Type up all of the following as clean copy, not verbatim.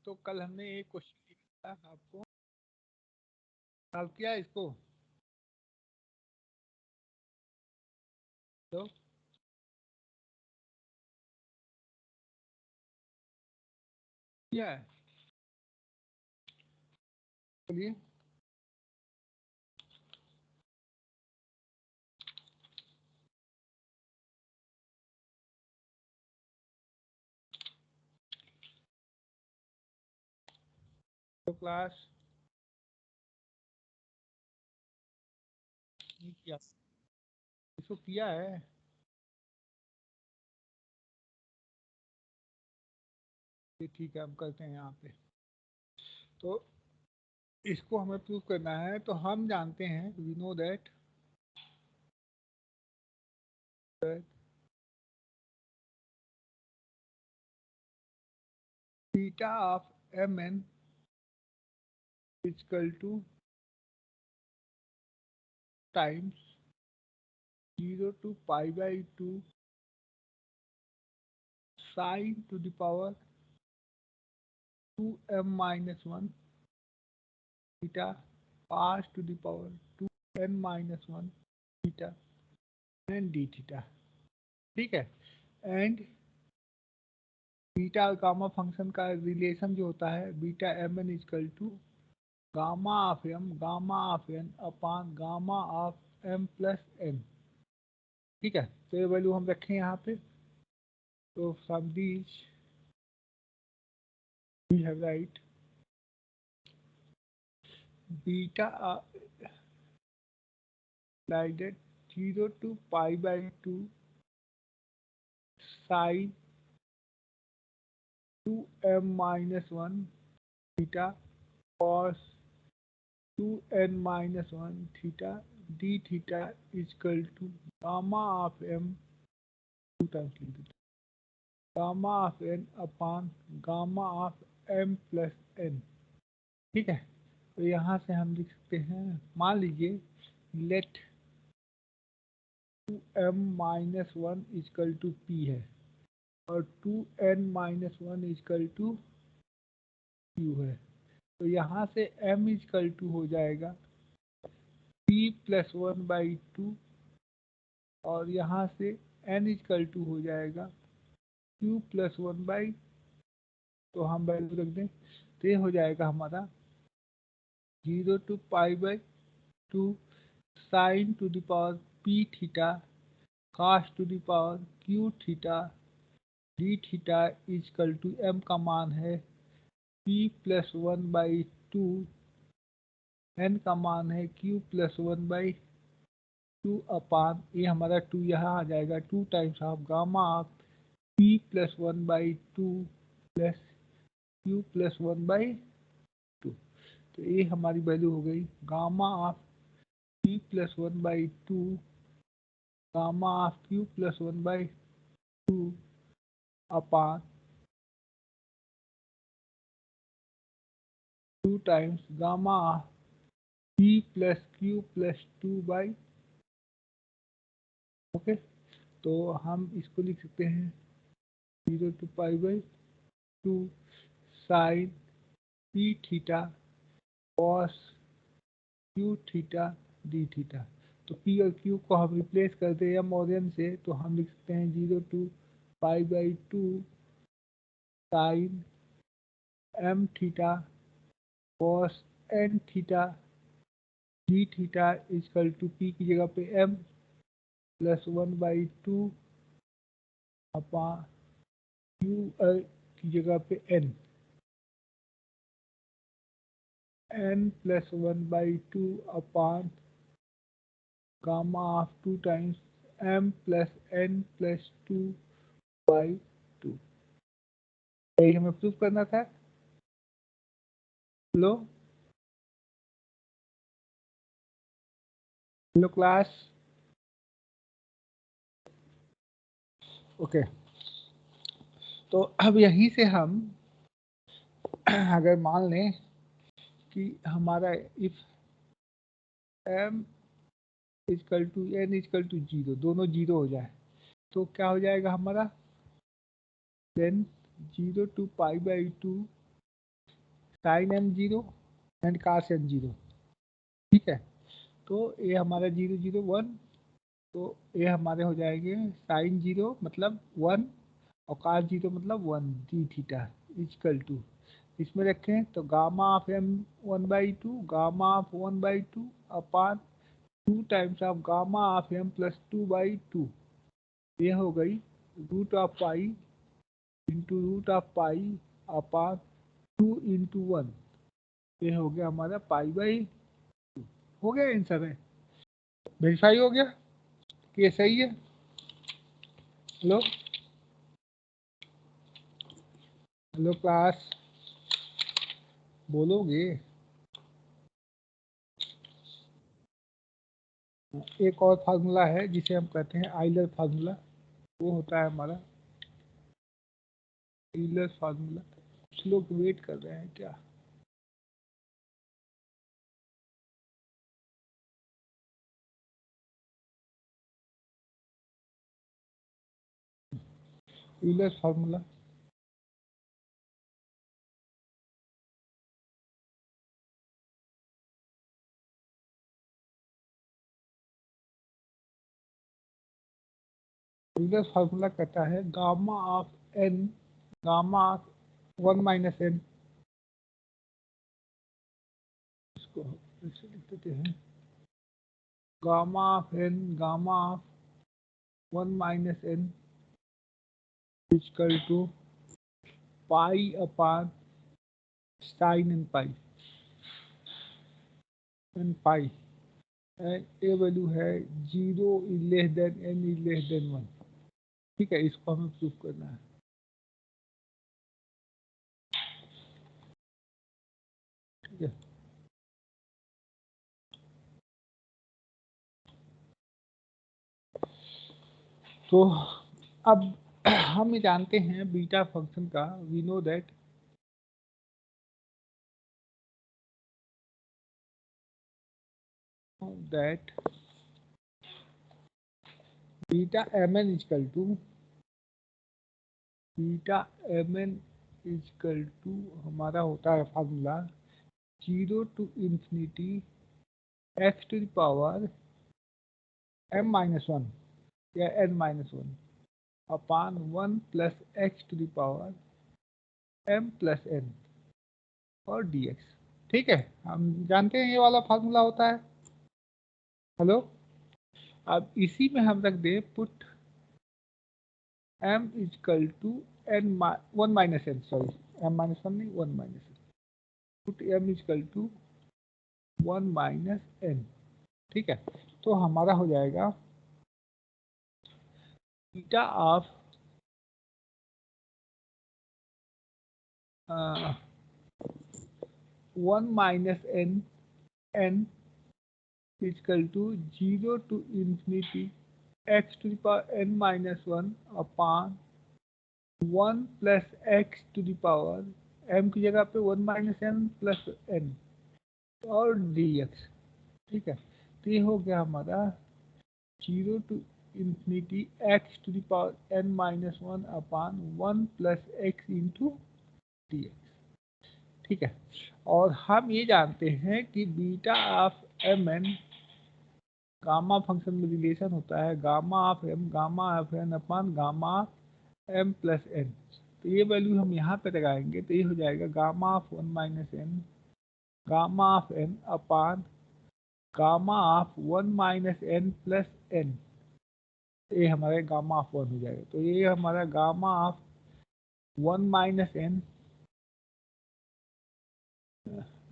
तो कल हमने एक क्वेश्चन लिखा था, आपको सॉल्व किया इसको तो क्या है, बोलिए। तो क्लास नहीं किया, इसको किया है। ये ठीक है, हम करते हैं यहाँ पे। तो इसको हमें प्रूव करना है, तो हम जानते हैं, we know that beta of mn is equal to times 0 to pi by 2 sine to the power 2m minus 1 theta cos to the power 2n minus 1 theta and d theta। ठीक है। And beta और gamma function का relation जो होता है, beta M N equal to gamma of N upon gamma of M plus N. ठीक है, तो ये वैल्यू हम रखें यहाँ पे। तो from this we have right beta like that 0 to pi by 2 sine 2m minus 1 theta cos 2n minus 1 theta d theta is equal to gamma of m 2 times लिख देते gamma of N upon gamma of M plus N. ठीक है, तो यहाँ से हम लिख सकते हैं, मान लीजिए let 2m minus 1 equal to P है और 2n minus 1 equal to Q है। तो यहाँ से m इजकल टू हो जाएगा p प्लस 1 बाई 2 और यहाँ से n इजकल टू हो जाएगा q प्लस 1 बाई, तो हम वैल्यू रख दें, तो ये हो जाएगा हमारा 0 to pi by 2 sin to the power p theta cos to the power q theta d theta is equal to m का मान है p प्लस 1 बाई 2, n का मान है q प्लस 1 बाई 2 अपान, ये हमारा 2 यहाँ आ जाएगा 2 times of gamma of p plus 1 by 2 plus q plus 1 by 2। तो ये हमारी वैल्यू हो गई gamma of p plus 1 by 2 gamma of q plus 1 by 2 upon 2 times gamma of p plus q plus 2 by. Okay, तो हम इसको लिख सकते हैं 0 to pi by 2 sine p theta cos q theta d theta. तो p और q को हम रिप्लेस कर दें m और n से, तो हम लिख सकते हैं 0 to pi by 2 sine m theta cos n theta d theta equal to p की जगह पे m plus 1 by 2 upon q की जगह पे n plus 1 by 2 upon gamma of 2 times m plus n plus 2 by 2। यही हमें proof करना था। Hello hello class, okay. तो अब यहीं से हम अगर मान लें कि हमारा if m equal to n equal to 0, दोनों 0 हो जाए, तो क्या हो जाएगा हमारा, then 0 to pi by 2 sine N 0 and cos N 0। ठीक है, तो ये हमारा 0 0 1, तो ये हमारे हो जाएंगे साइन 0 मतलब 1 और कास 0 मतलब 1 डी थीटा इक्वल टू, इसमें रखें तो gamma of m 1/2 gamma of 1/2 upon 2 times of gamma of M plus 2/2। ये हो गई root of pi into root of pi upon 2 into 1। ये हो गया हमारा पाई/2। हो गया आंसर है, वेरीफाई हो गया कि ये सही है। हेलो हेलो क्लास, बोलोगे? एक और फार्मूला है जिसे हम कहते हैं आइलर फार्मूला, वो होता है हमारा आइलर फार्मूला। कुछ लोग वेट कर रहे हैं क्या? आइलर फार्मूला आइलर फार्मूला कहता है gamma of n, gamma of 1 - n, इसको ऐसे लिख देते हैं gamma of n, gamma of 1 - n equal to pi upon sine n pi, n pi, and a value है 0 less than n less than 1। ठीक है, इसको हमें प्रूव करना है। ठीक है, तो अब हम जानते हैं बीटा फंक्शन का, we know that beta mn equal to beta mn equal to हमारा होता है formula 0 to infinity x to the power m-1 या n-1 upon 1 plus x to the power m plus n और dx। ठीक है, हम जानते हैं ये वाला फार्मूला होता है। हेलो, अब इसी में हम रख दे put m equal to n 1 - n, sorry m-1 नहीं 1 - n, put m equal to 1 - n। ठीक है, तो हमारा हो जाएगा beta of 1 - n n equal to 0 to infinity x to the power n-1 upon 1 plus x to the power m की जगह पे 1 - n प्लस n और dx। ठीक है, तो ये हो गया हमारा 0 to infinity x to the power n-1 upon 1 plus x into dx। ठीक है, और हम ये जानते हैं कि beta of mn gamma function में रिलेशन होता है gamma of n upon gamma m plus n। तो ये वैल्यू हम यहाँ पे लगाएंगे तो ये हो जाएगा gamma of 1 - n gamma of n upon gamma of 1 - n plus n। ये हमारे गामा ऑफ 1 हो जाएगा, तो ये हमारा गामा ऑफ 1 - n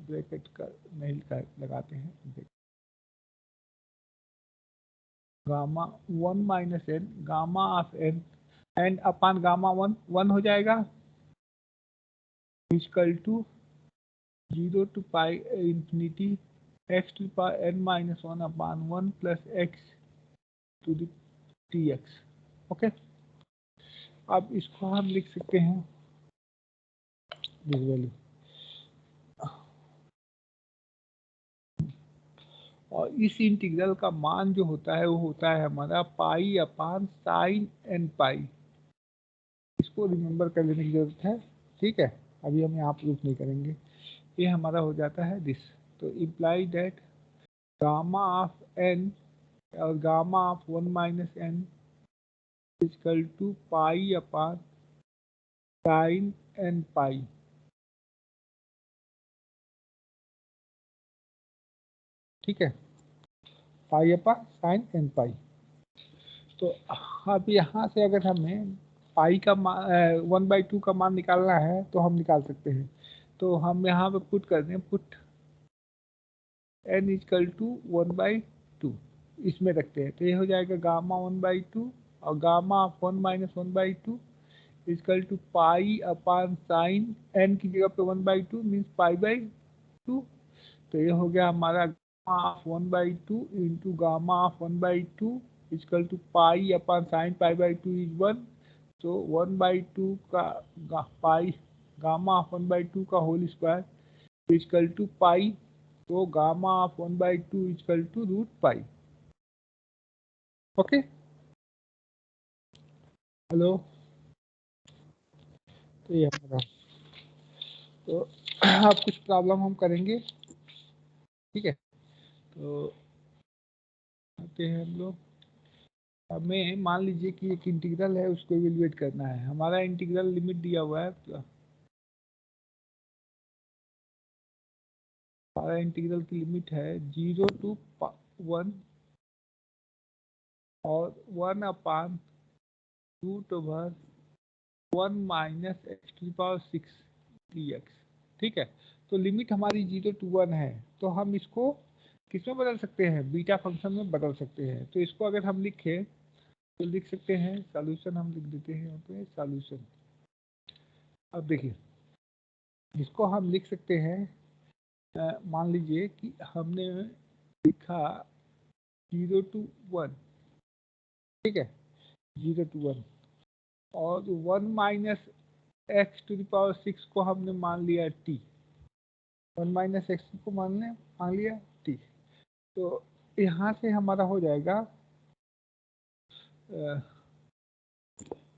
ब्रैकेट का नहीं लगाते हैं, gamma 1 - n gamma of n and upon gamma 1 1 हो जाएगा equal to 0 to pi infinity x to the power n-1 upon 1 plus x to the dx। Okay, अब इसको हम लिख सकते हैं दिस वैल्यू, और इस इंटीग्रल का मान जो होता है वो होता है हमारा पाई अपान साइन एन पाई। इसको रिमेंबर कर लेने की जरूरत है। ठीक है, अभी हम यहाँ प्रूफ नहीं करेंगे। ये हमारा हो जाता है दिस। तो imply that gamma of n और gamma of 1 minus n equal to pi upon sine n pi. ठीक है, pi upon sine n pi. तो अब यहाँ से अगर हमें पाई का 1/2 का मान निकालना है तो हम निकाल सकते हैं। तो हम यहाँ पे पुट कर दें, पुट n इक्वल टू 1/2 इसमें रखते हैं। तो ये हो जाएगा गामा 1/2 और gamma of 1 minus 1/2 equal to pi upon sine n की जगह पे 1/2 मीन्स पाई/2। तो ये हो गया हमारा gamma of 1/2 into gamma of 1/2 equal to pi upon sine पाई/2 इज 1। तो 1/2 का पाई गामा ऑफ 1/2 का whole square equal to pi. तो gamma of 1/2 equal to root pi. Okay, hello. तो ये हमारा, तो अब कुछ प्रॉब्लम हम करेंगे। ठीक है, तो आते हैं हम लोग। हमें मान लीजिए कि एक इंटीग्रल है, उसको इवेलुएट करना है। हमारा इंटीग्रल लिमिट दिया हुआ है, तो हमारा इंटीग्रल की लिमिट है 0 to 1 और 1 upon root over 1 minus x to power 6 dx। ठीक है, तो लिमिट हमारी 0 to 1 है, तो हम इसको किसमें बदल सकते हैं, बीटा फंक्शन में बदल सकते हैं। तो इसको अगर हम लिखें तो लिख सकते हैं, सॉल्यूशन हम लिख देते हैं यहाँ पे सॉल्यूशन। अब देखिए, इसको हम लिख सकते हैं, मान लीजिए कि हमने लिखा 0 to 1। ठीक है, 0 to 1 और 1 minus x to the power 6 को हमने मान लिया t। 1 माइनस एक्स को मान लिया t। तो यहाँ से हमारा हो जाएगा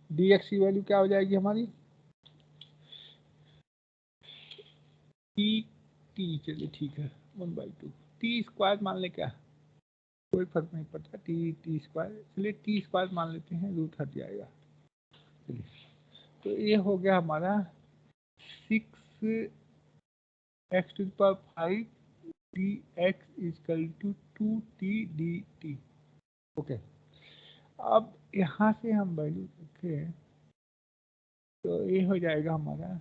dx की वैल्यू क्या हो जाएगी हमारी, t। चलिए ठीक है, 1/2 टी स्क्वायर मान ले, क्या कोई फर्क नहीं पड़ता, टी स्क्वायर। चलिए टी स्क्वायर मान लेते हैं, रूट हट जाएगा। चलिए, तो ये हो गया हमारा 6 x to the power 5 d x equal to 2t dt। Okay, अब यहाँ से हम वैल्यू रखें तो ये हो जाएगा हमारा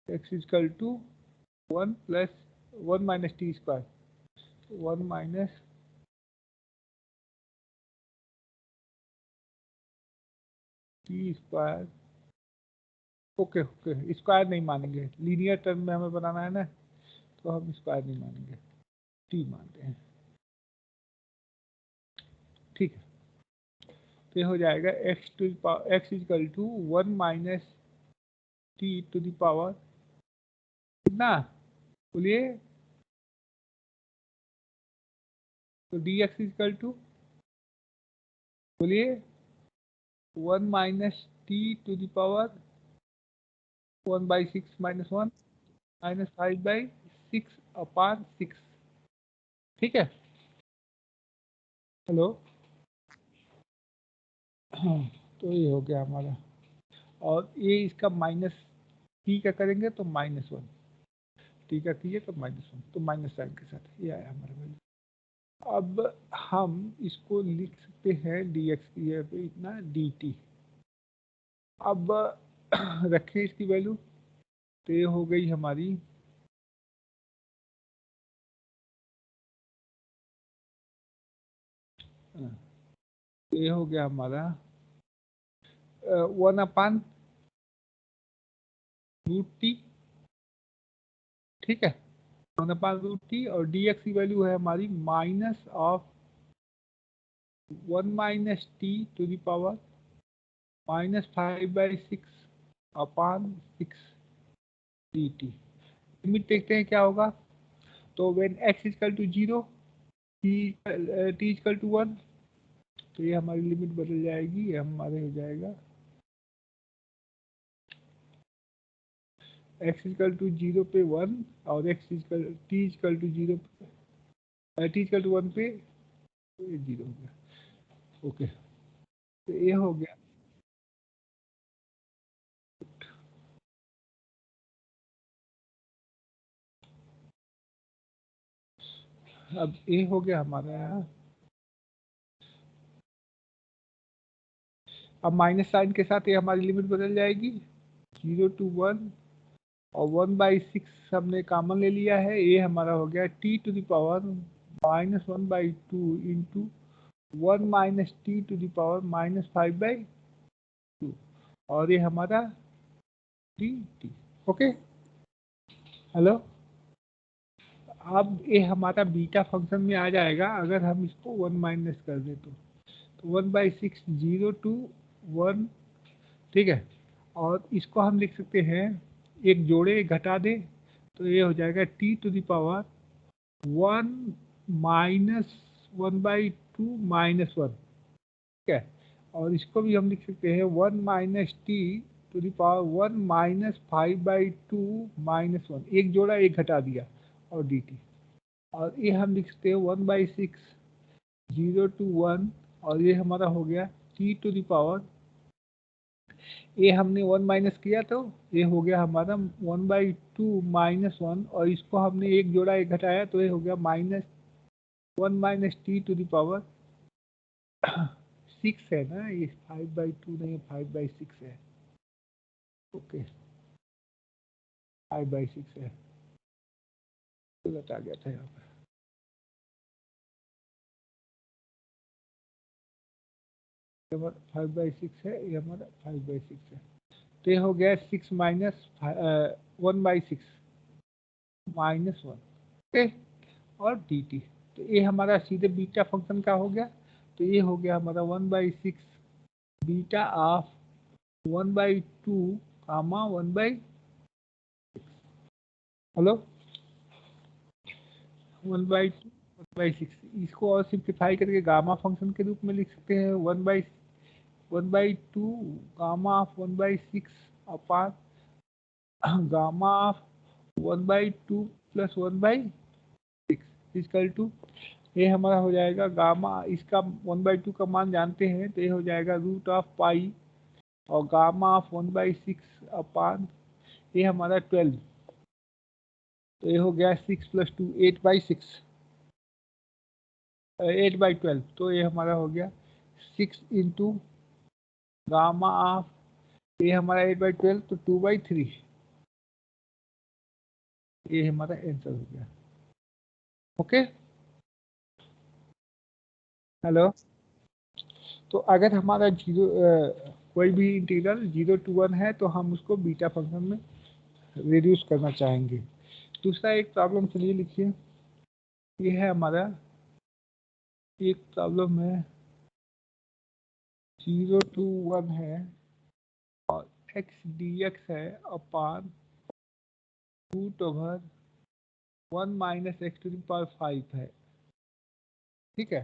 x equal to 1 plus 1 minus t square, 1 minus t square. Okay okay, square नहीं मानेंगे, लीनियर टर्म में हमें बनाना है ना, तो हम स्क्वायर नहीं मानेंगे, टी मानते हैं। ठीक है, तो ये हो जाएगा x equal to 1 minus t to the power कितना, बोलिए। तो डी एक्स इजकल टू, बोलिए, 1 minus t to the power 1/6 minus 1 minus 5/6 upon 6। ठीक है, हेलो। हाँ, तो ये हो गया हमारा, और ये इसका माइनस टी का करेंगे तो -1, टी का कीजिए तो -1, तो माइनस साइन के साथ ये आया हमारा वैल्यू। अब हम इसको लिख सकते हैं डी एक्स की जगह पे इतना डी टी। अब रखें इसकी वैल्यू, तो ये हो गई हमारी तो ये हो गया हमारा 1 अपान रूट टी। ठीक है, 1 अपान रूट टी, और डी एक्स की वैल्यू है हमारी minus of 1 minus t to the power -5/6 upon 6 d t. Limit देखते हैं क्या होगा। तो when x equal to 0, t equal to 1, तो ये हमारी लिमिट बदल जाएगी, ये हमारे हो जाएगा x इक्वल टू 0 पे 1 और x equal t equal to 0 t equal to 1 पे 0 हो गया। ओके, तो ये हो गया। अब ये हो गया हमारा यहाँ। अब माइनस साइन के साथ ये हमारी लिमिट बदल जाएगी 0 टू 1 और 1/6 हमने कॉमन ले लिया है, ये हमारा हो गया t to the power -1/2 into 1 minus t to the power -5/2 और ये हमारा dt। Okay, hello. अब ये हमारा बीटा फंक्शन में आ जाएगा अगर हम इसको 1 माइनस कर दें तो 1/6 0 टू 1, ठीक है। और इसको हम लिख सकते हैं, एक जोड़े घटा दे तो ये हो जाएगा t to the power 1 minus 1/2 minus 1, ठीक है। और इसको भी हम लिख सकते हैं 1 minus t to the power 1 minus 5/2 minus 1, एक जोड़ा एक घटा दिया और डी टी। और ये हम लिख सकते हैं 1/6 0 टू 1 और ये हमारा हो गया t टू द पावर, ये हमने 1 माइनस किया तो ये हो गया हमारा 1/2 माइनस 1 और इसको हमने एक जोड़ा एक घटाया तो ये हो गया -1 minus t to the power 6 है ना, ये 5/2 नहीं 5/6 है। ओके, 5/6 है, गलत आ गया था यहाँ पर। ये हमारा 5/6 है, ये हमारा 5/6 है, तो ये हो गया 6 माइनस 1/6 माइनस 1, ओके। और डी टी, तो ये हमारा सीधे बीटा फंक्शन का हो गया, तो ये हो गया हमारा 1/6 बीटा ऑफ 1/2 कामा 1/6, हेलो 1/2 1/6। इसको और सिंप्लीफाई करके गामा फंक्शन के रूप में लिख सकते हैं 1/2 gamma of 1/6 upon gamma of 1/2 plus 1/6 equal to, ये हमारा हो जाएगा गामा, इसका 1/2 का मान जानते हैं तो ये हो जाएगा रूट ऑफ पाई और गामा ऑफ 1/6 अपान ये हमारा 12, तो ये हो गया 6 + 2 8/6 8/12, तो ये हमारा हो गया 6 इंटू गामा ऑफ, ये हमारा 8/12 तो 2/3, ये हमारा आंसर हो गया। Okay, hello. तो अगर हमारा कोई भी इंटीग्रल 0 टू 1 है तो हम उसको बीटा फंक्शन में रिड्यूस करना चाहेंगे। दूसरा एक प्रॉब्लम चलिए लिखिए, ये है हमारा एक प्रॉब्लम है 0 टू 1 है और x dx है upon √1 minus x to the power 5 है, ठीक है।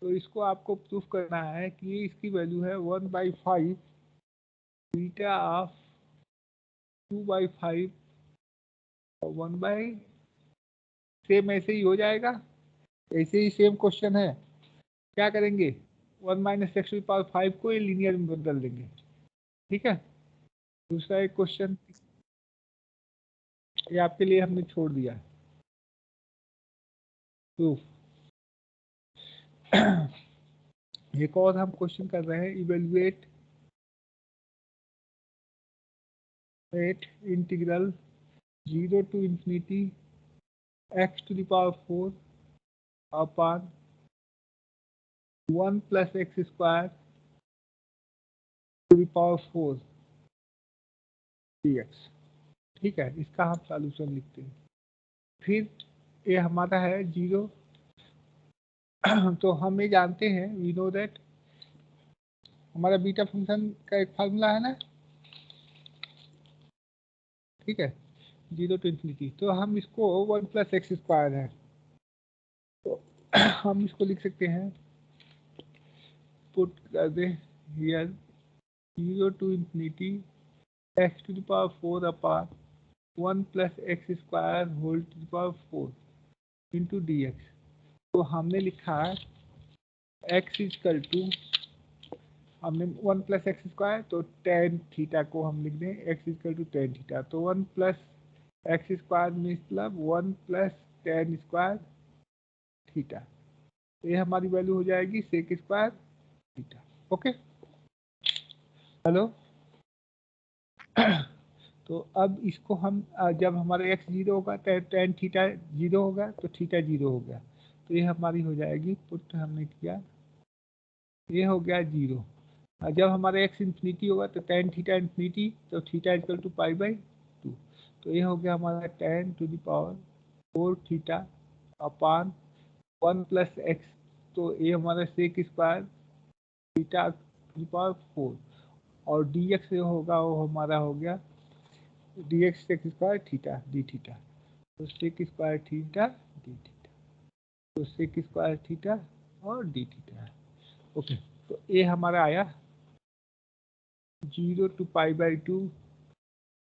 तो इसको आपको प्रूफ करना है कि इसकी वैल्यू है 1/5 बीटा ऑफ 2/5 और 1/, सेम ऐसे ही हो जाएगा, ऐसे ही सेम क्वेश्चन है। क्या करेंगे, 1 minus x to the power 5 को ये लीनियर में बदल देंगे, ठीक है। दूसरा एक क्वेश्चन ये आपके लिए हमने छोड़ दिया है प्रूफ। एक और हम क्वेश्चन कर रहे हैं, evaluate integral 0 to infinity x to the power 4 upon 1 plus x square to the power 4 dx, ठीक है। इसका हम सॉल्यूशन लिखते हैं। फिर ये हमारा है 0, तो हम ये जानते हैं, वी नो दैट हमारा बीटा फंक्शन का एक फार्मूला है ना, ठीक है, 0 टू इंफिनिटी। तो हम इसको 1 प्लस एक्स स्क्वायर है, तो हम इसको लिख सकते हैं पुट कर they hear 0 to infinity x to the power 4 upon 1 plus x square whole to the power 4 into dx। तो हमने लिखा है x इजकल टू, हमने 1 प्लस एक्स स्क्वायर तो टेन थीटा को हम लिख दें x equal to tan theta. तो 1 प्लस एक्स स्क्वायर मतलब 1 प्लस टेन स्क्वायर थीटा। ये हमारी वैल्यू हो जाएगी sec square theta. Okay, hello. तो अब इसको हम जब हमारा x 0 होगा टेन थीटा 0 होगा तो थीटा 0 हो गया। तो ये हमारी हो जाएगी पुट हमने किया, ये हो गया 0। जब हमारा x इन्फिनिटी होगा तो टेन थीटा इन्फिनिटी तो theta equal to pi by 2। तो ये हो गया हमारा tan to the power 4 theta upon 1 plus x, तो ये हमारा sec square theta to the power 4 और dx जो होगा वो हमारा हो गया dx sec square theta D theta. तो sec square theta D theta, तो सेक स्क्वायर थीटा और डी थीटा है। ओके, तो ये हमारा आया 0 to पाई बाई 2।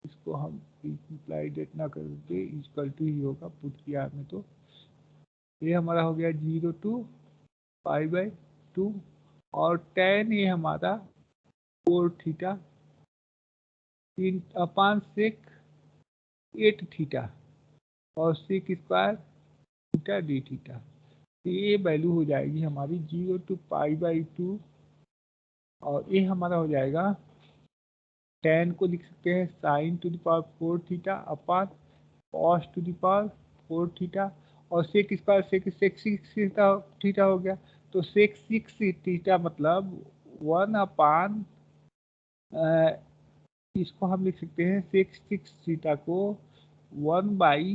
इसको हम इम्प्लाइड ना करके इक्वल टू ही होगा, पुट किया हमने तो ये हमारा हो गया 0 to पाई बाई 2 और टेन ये हमारा 4 theta in upon sec 8 theta और sec square theta D theta. तो ये वैल्यू हो जाएगी हमारी 0 to पाई बाई 2 और ये हमारा हो जाएगा 10 को लिख सकते हैं sign to the power 4 theta upon cos to the power 4 theta और सेक स्क्वायर सेक 6 थीटा हो गया। तो सेक 6 थीटा मतलब 1 अपान इसको हम लिख सकते हैं सेक 6 थीटा को 1 बाई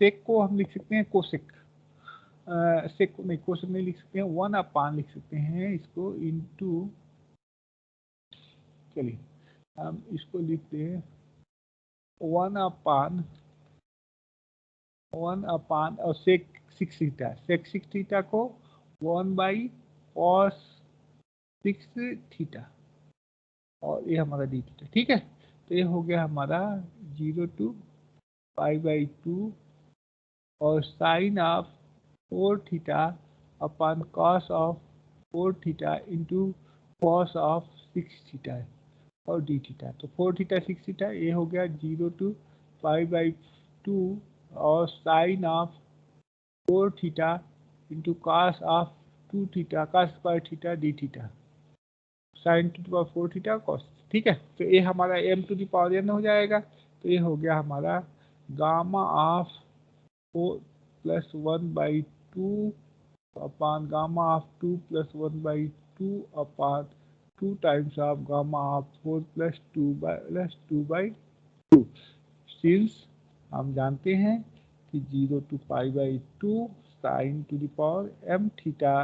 सेक को हम लिख सकते हैं कोसेक, सेक नहीं कोसेक नहीं लिख सकते हैं, 1 अपान लिख सकते हैं इसको इनटू, चलिए हम इसको लिखते हैं 1 अपान और सेक 6 थीटा, सेक 6 थीटा को 1 बाई कॉस 6 थीटा और ये हमारा डी थीटा। ठीक है, तो ये हो गया हमारा 0 to पाई बाई 2 और sine of 4 theta upon cos of 4 theta into cos of 6 theta और डी थीटा। तो 4 थीटा 6 थीटा ये हो गया 0 to पाई बाई 2 और sine of 4 theta into cos of 2 theta cos square theta D theta sine to the power 4 theta cos. ठीक है, तो ये हमारा m to the power n हो जाएगा। तो ये हो गया हमारा gamma of 4 plus 1 by 2 upon gamma of 2 plus 1 by 2 upon 2 times of gamma of 4 plus 2 by 2। Since हम जानते हैं कि 0 to pi by 2 sine to the power m theta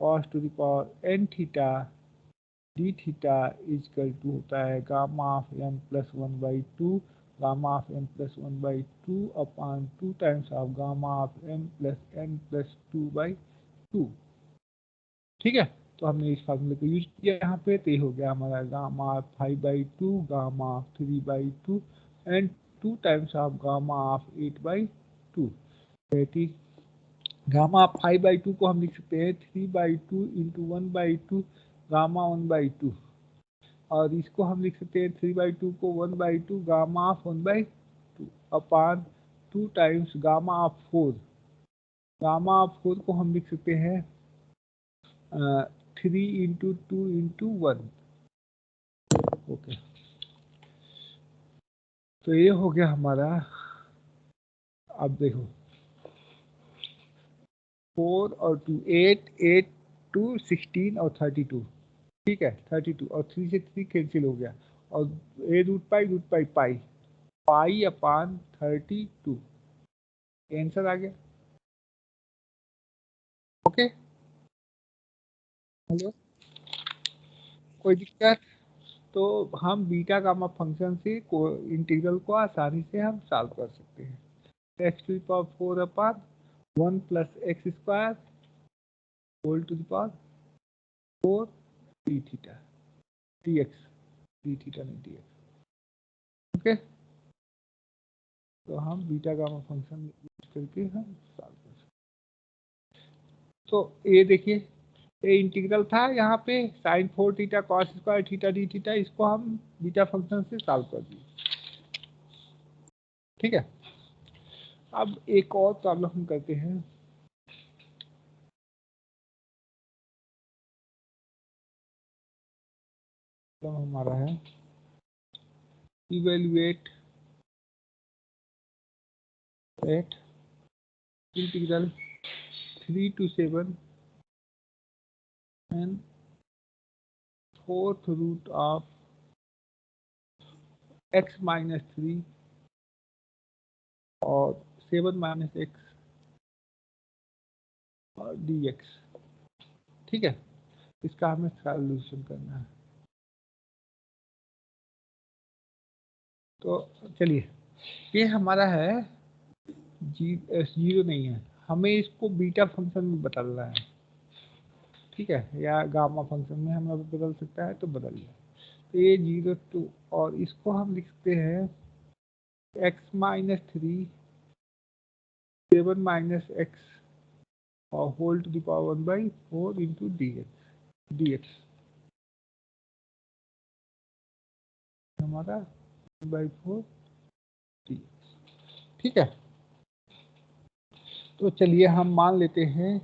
cos to the power n theta D theta equal to होता है gamma of m plus 1 by 2 gamma of m plus 1 by 2 upon 2 times of gamma of m plus n plus 2 by 2। ठीक है, तो हमने इस फार्मूले को use किया यहाँ पे। तो ये हो गया हमारा gamma of 5 by 2 gamma of 3 by 2 and 2 times of gamma of 8 by 2। Gamma of 5 by 2 को हम लिख सकते हैं 3 by 2 into 1 by 2 gamma 1 by 2 और इसको हम लिख सकते हैं 3 बाई 2 को 1 by 2 gamma of 1 by 2 upon 2 times gamma of 4। Gamma of 4 को हम लिख सकते हैं 3 इंटू 2 इंटू 1। ओके, तो ये हो गया हमारा। अब देखो 4 और 2 8 8 2 16 और 32। ठीक है, 32 और 3 से 3 कैंसिल हो गया और ए रूट पाई पाई अपान 32 आंसर आ गया। ओके, हेलो, कोई दिक्कत? तो हम बीटा गामा फंक्शन से इंटीग्रल को आसानी से हम सॉल्व कर सकते हैं। X to the power 4 upon 1 plus x square whole to the power 4 d theta d x, d theta नहीं डी एक्स। ओके, तो हम बीटा गामा फंक्शन यूज करके हम सॉल्व कर सकते। तो ये देखिए, ये इंटीग्रल था यहाँ पे sin 4 theta cos square theta D theta, इसको हम बीटा फंक्शन से सॉल्व कर दिए। ठीक है, अब एक और प्रॉब्लम हम करते हैं। तो हमारा है evaluate eight integral 3 to 7 and 4th root of x minus 3 और 7 minus x और dx। ठीक है, इसका हमें सॉल्यूशन करना है। तो चलिए, ये हमारा है जीरो नहीं है, हमें इसको बीटा फंक्शन में बदलना है। ठीक है, या गामा फंक्शन में हमें बदल सकता है तो बदल जाए। तो ये 0 2 और इसको हम लिखते हैं x माइनस 3 7 माइनस एक्स और whole to the power 1/4 into dx हमारा 1/4 dx। ठीक है, तो चलिए हम मान लेते हैं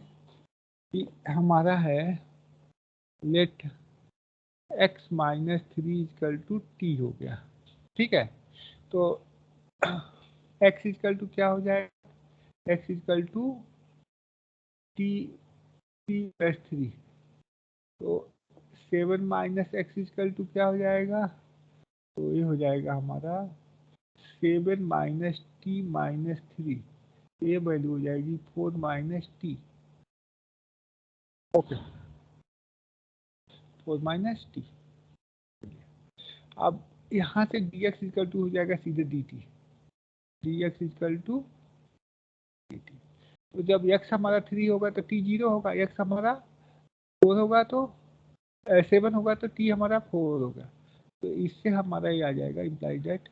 कि हमारा है let x minus 3 equal to t हो गया। ठीक है, तो x इक्वल टू क्या हो जाएगा, x equal to t plus 3। तो 7 माइनस एक्स इक्वल टू क्या हो जाएगा, तो ये हो जाएगा हमारा 7 माइनस टी माइनस 3, ये वैल्यू हो जाएगी 4 minus T. Okay, 4 minus T. अब यहाँ से डी एक्स इक्वल टू हो जाएगा सीधे d t, d x equal to d t. तो जब x हमारा 3 होगा तो t 0 होगा, x हमारा 4 होगा तो 7 होगा तो t हमारा 4 होगा। तो इससे हमारा ये आ जाएगा इम्प्लाई दैट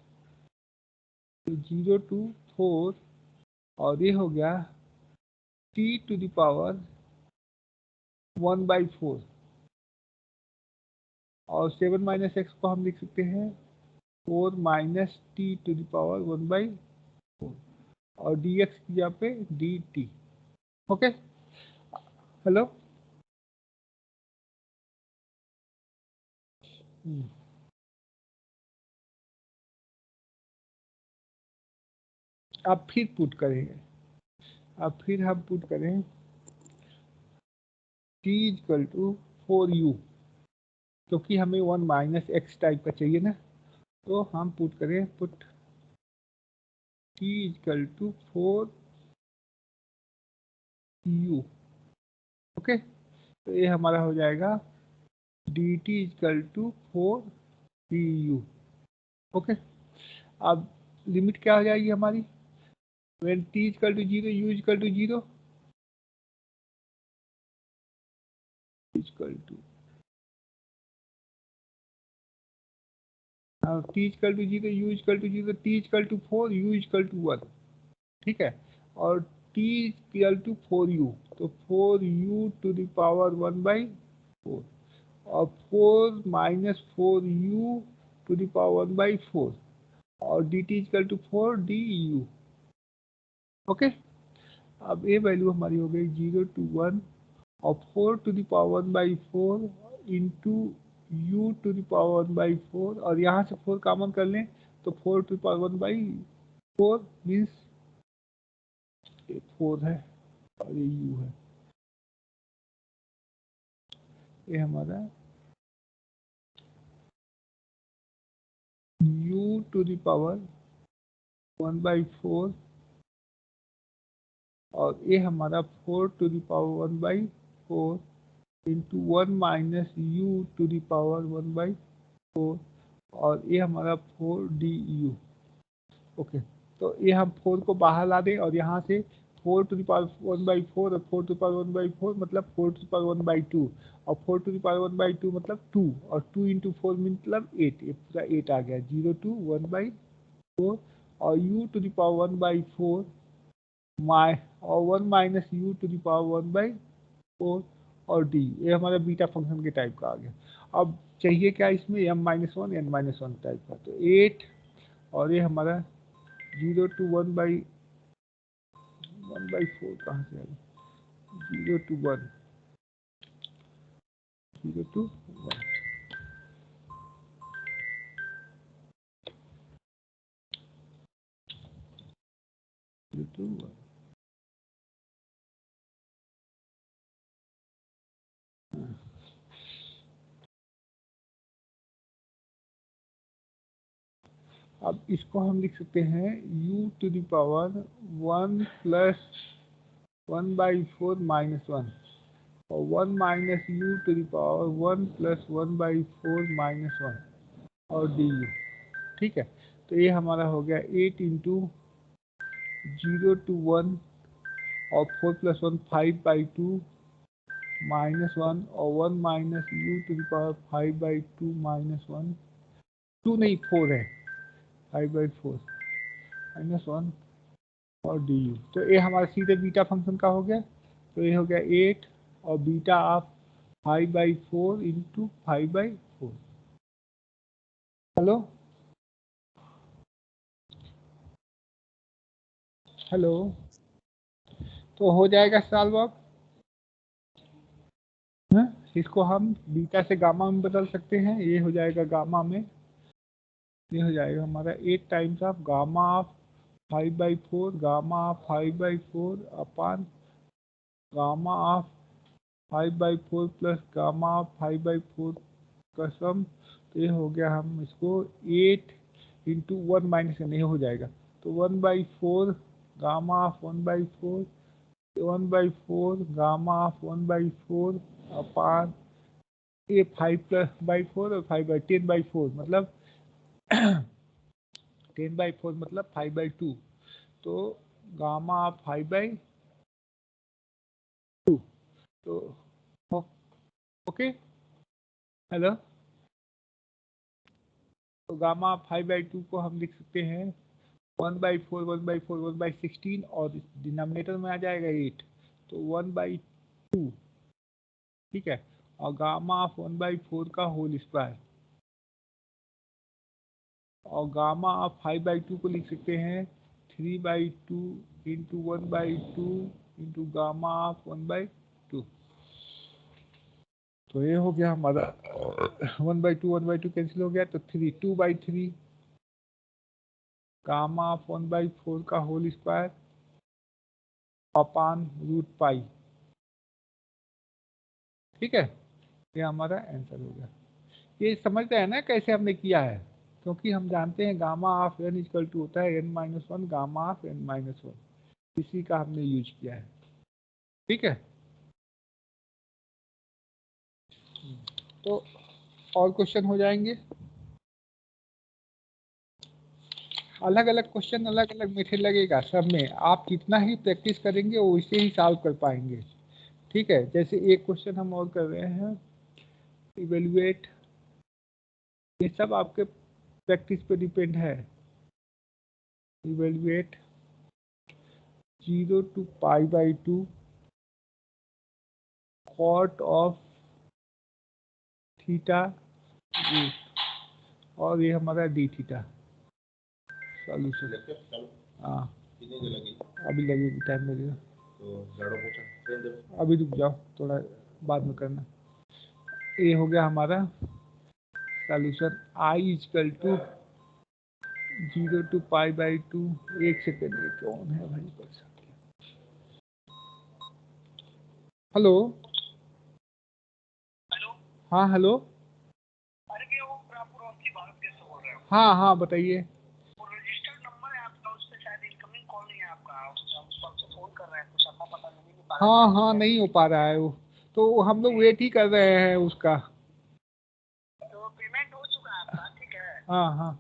0 to 4 और ये हो गया t to the power 1/4 और 7 माइनस एक्स को हम लिख सकते हैं 4 minus t to the power 1/4 और dx की जगह पे dt। Okay, hello. अब फिर पुट करेंगे, अब फिर हम पुट करें t इक्वल टू 4u, क्योंकि हमें 1 माइनस एक्स टाइप का चाहिए ना, तो हम पुट करें put t equal to 4u। Okay, तो ये हमारा हो जाएगा dt equal to 4du। Okay, अब लिमिट क्या हो जाएगी हमारी, when t equal to 0 u equal to 0 equal to t equal to 0 u equal to 0 t equal to 4 u equal to 1। ठीक है, और t इक्वल टू 4u, तो 4u to the power 1/4 और 4 minus 4u to the power 1/4 और dt equal to 4 du। Okay, अब ये value हमारी हो गई 0 to 1 और 4 to the power 1/4 into u to the power 1/4 और यहाँ से 4 कॉमन कर लें तो 4 टू द पावर 1/4 मीन्स 4 है और ये u है, ये हमारा u टू द पावर 1/4 और ये हमारा 4 to the power 1/4 into 1 minus u to the power 1/4 और ये हमारा 4 du। ओके, तो ये हम 4 को बाहर ला दें और यहाँ से 4 टू द पावर 1/4 और 4 टू द पावर 1/4 मतलब 4 टू द पावर 1/2 और 4 टू द पावर 1/2 मतलब 2 और 2 इंटू 4 मतलब 8, ये पूरा 8 आ गया 0 टू 1/4 और u टू द पावर 1/4 और 1 minus u to the power 1/4 और d, ये हमारा बीटा फंक्शन के टाइप का आ गया। अब चाहिए क्या इसमें m-1 n-1 टाइप का, तो 8 और ये हमारा 0 टू 1/4 कहाँ से आएगा 0 टू 1 0 टू 1 0 टू 1। अब इसको हम लिख सकते हैं u to the power 1 plus 1/4 minus 1 और 1 minus u to the power 1 plus 1/4 minus 1 और du। ठीक है, तो ये हमारा हो गया 8 इंटू 0 टू 1 और 4 प्लस 1 5/2 माइनस 1 और 1 minus u to the power 5/2 minus 1 2 नहीं 4 है 5/4 माइनस 1 और du। तो ये हमारा सीधे बीटा फंक्शन का हो गया, तो ये हो गया 8 और beta of 5/4 into 5/4। Hello hello, तो हो जाएगा सॉल्व अब। इसको हम बीटा से गामा में बदल सकते हैं, ये हो जाएगा गामा में, ये हो जाएगा हमारा 8 times of gamma of 5/4 gamma of 5/4 upon gamma of 5/4 plus gamma of 5/4 का सम। तो ये हो गया, हम इसको 8 इंटू 1 माइनस करने हो जाएगा, तो 1/4 गामा ऑफ 1/4 1/4 गामा ऑफ 1/4 अपान ये 5/4 और 10/4 मतलब 10/4 मतलब 5/2, तो गामा ऑफ 5/2 तो ओके। हेलो, तो गामा ऑफ 5/2 को हम लिख सकते हैं 1/4 1/4 1/16 और डिनोमिनेटर में आ जाएगा 8, तो 1/2, ठीक है, और गामा ऑफ 1/4 का होल स्क्वायर और गामा ऑफ 5/2 को लिख सकते हैं 3/2 इंटू 1/2 इंटू गामा ऑफ 1/2। तो ये हो गया हमारा 1/2 1/2 कैंसिल हो गया, तो 2/3 गामा ऑफ 1/4 का होल स्क्वायर अपान √π। ठीक है, ये हमारा आंसर हो गया। ये समझते हैं ना कैसे हमने किया है, क्योंकि हम जानते हैं gamma of n equal to होता है n-1 गामा ऑफ n-1, इसी का हमने यूज किया है। ठीक है, तो और क्वेश्चन हो जाएंगे, अलग अलग क्वेश्चन अलग अलग मेथड लगेगा सब में, आप जितना ही प्रैक्टिस करेंगे वो इसे ही सॉल्व कर पाएंगे। ठीक है, जैसे एक क्वेश्चन हम और कर रहे हैं, इवेल्युएट, ये सब आपके प्रैक्टिस पे डिपेंड है। Evaluate 0 to π/2 cot of theta और ये हमारा डी थीटा सॉल्यूशन। हाँ अभी लगेगी, टाइम लगेगा, तो अभी रुक जाओ, थोड़ा बाद में करना। ये हो गया हमारा solution i equal to 0 to π/2। एक सेकेंड, ये कौन है भाई पर। हेलो हाँ हेलो, अरे भैया वो प्रापुर की बात कैसे बोल रहे हो? हाँ हाँ बताइए। वो रजिस्टर्ड नंबर है आपका, उस पे शायद इनकमिंग कॉल नहीं है आपका, हम सबसे फोन कर रहे हैं, कुछ आपका पता नहीं पा रहा है। हाँ हाँ नहीं हो पा रहा है वो, तो हम लोग वेट ही कर रहे हैं उसका। तो पेमेंट हो चुका है आपका, ठीक है। हाँ हाँ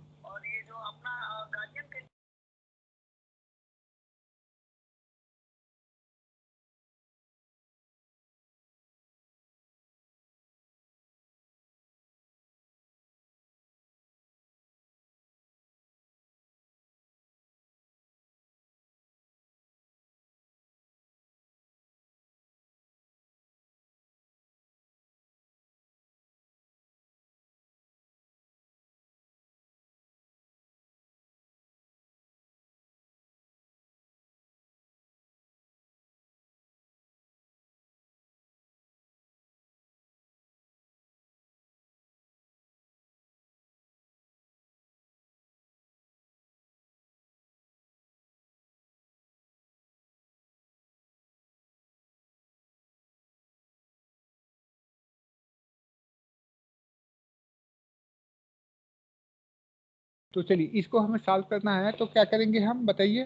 तो चलिए इसको हमें सॉल्व करना है, तो क्या करेंगे हम बताइए।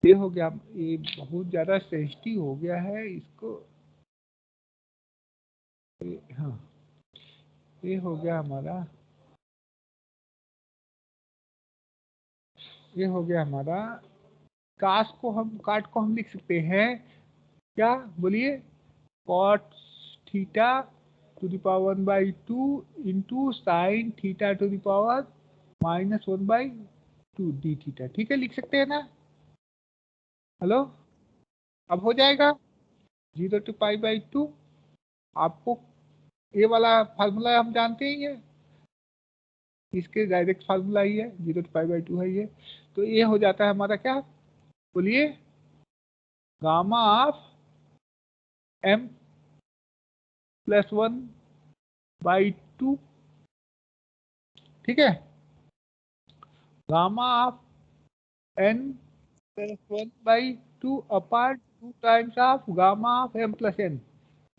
ये हो गया, ये बहुत ज़्यादा सेंसिटिव हो गया है इसको। हाँ, ये हो गया हमारा, ये हो गया हमारा। काट को हम लिख सकते हैं क्या, बोलिए, cot theta to the power 1/2 into sine theta to the power -1/2 d theta. ठीक है, लिख सकते हैं ना। हेलो, अब हो जाएगा 0 to π/2। आपको ये वाला फार्मूला हम जानते ही है, इसके डायरेक्ट फार्मूला ही है, 0 to π/2 है ये। तो ये हो जाता है हमारा क्या, बोलिए, गामा ऑफ m+1/2। ठीक है, gamma of n+1/2 upon 2 times of gamma of m+n।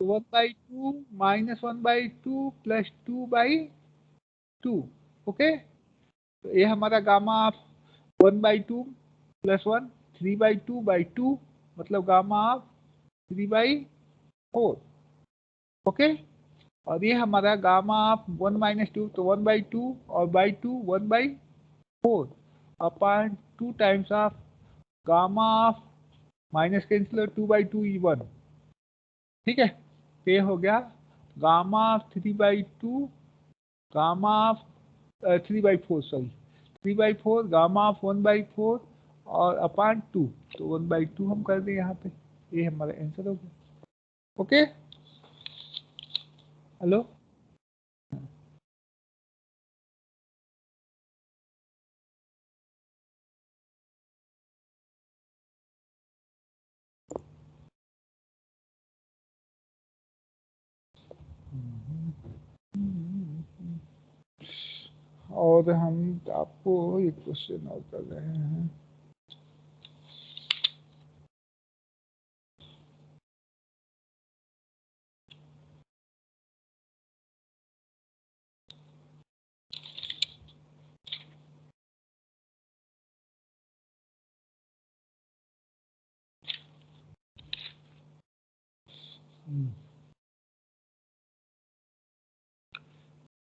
तो 1/2 -1/2 + 2/2। ओके, तो ये हमारा गामा ऑफ 1/2 + 1 3/2/2, मतलब गामा ऑफ 3/4। ओके, और ये हमारा गामा ऑफ 1 - 2, तो 1/2 और by 2 1/4 upon 2 times of gamma of minus cancel 2/2 = 1। ठीक है, तो ये हो गया gamma of 3/2, gamma of 3/4, sorry 3/4, gamma of 1/4 और अपॉन 2, तो 1/2 हम कर दें यहाँ पे। ये हमारा आंसर हो गया। ओके, हेलो, और हम आपको एक क्वेश्चन और कर रहे हैं।